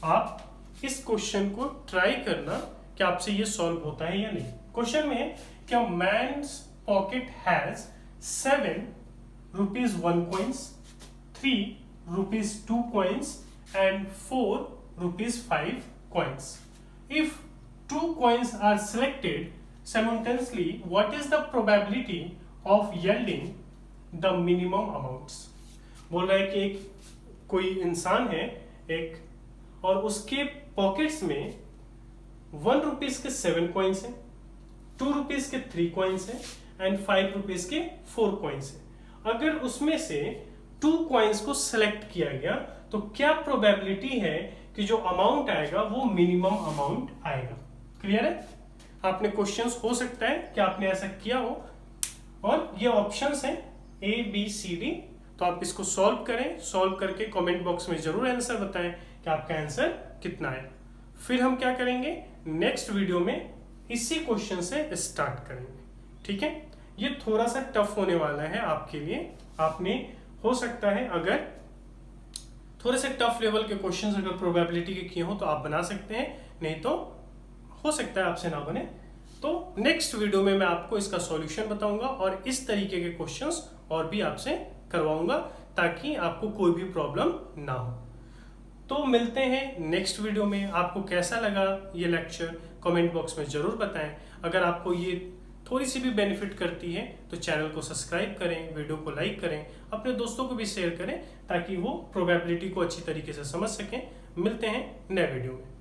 Speaker 1: आप इस क्वेश्चन को ट्राई करना कि आपसे ये सॉल्व होता है या नहीं। क्वेश्चन में है कि man's pocket has 7 rupees 1 coins, 3 rupees 2 coins and 4 rupees 5 coins. If 2 coins are selected simultaneously, what is the probability of yielding the minimum amounts? बोल रहा है कि एक कोई इंसान है एक, और उसके पॉकेट्स में 1 रुपीज के 7 कॉइन्स हैं, 2 रुपीज के 3 कॉइन्स हैं एंड 5 रुपीज के 4 कॉइन्स हैं। अगर उसमें से 2 कॉइन्स को सिलेक्ट किया गया तो क्या प्रोबेबिलिटी है कि जो अमाउंट आएगा वो मिनिमम अमाउंट आएगा। क्लियर है? आपने क्वेश्चंस हो सकता है कि आपने ऐसा किया हो, और ये ऑप्शंस हैं ABCD। तो आप इसको सॉल्व करें, सॉल्व करके कमेंट बॉक्स में जरूर आंसर बताएं कि आपका आंसर कितना है। फिर हम क्या करेंगे, नेक्स्ट वीडियो में इसी क्वेश्चन से स्टार्ट करेंगे। ठीक है, ये थोड़ा सा टफ होने वाला है आपके लिए। आपने हो सकता है अगर थोड़े से टफ लेवल के क्वेश्चंस अगर प्रोबेबिलिटी के किए हो तो आप बना सकते हैं, नहीं तो हो सकता है आपसे ना बने। तो नेक्स्ट वीडियो में मैं आपको इसका सॉल्यूशन बताऊंगा और इस तरीके के क्वेश्चंस और भी आपसे करवाऊंगा ताकि आपको कोई भी प्रॉब्लम ना हो। तो मिलते हैं नेक्स्ट वीडियो में। आपको कैसा लगा ये लेक्चर कमेंट बॉक्स में जरूर बताएं। अगर आपको ये थोड़ी सी भी बेनिफिट करती है तो चैनल को सब्सक्राइब करें, वीडियो को लाइक करें, अपने दोस्तों को भी शेयर करें ताकि वो प्रोबेबिलिटी को अच्छी तरीके से समझ सकें। मिलते हैं नए वीडियो में।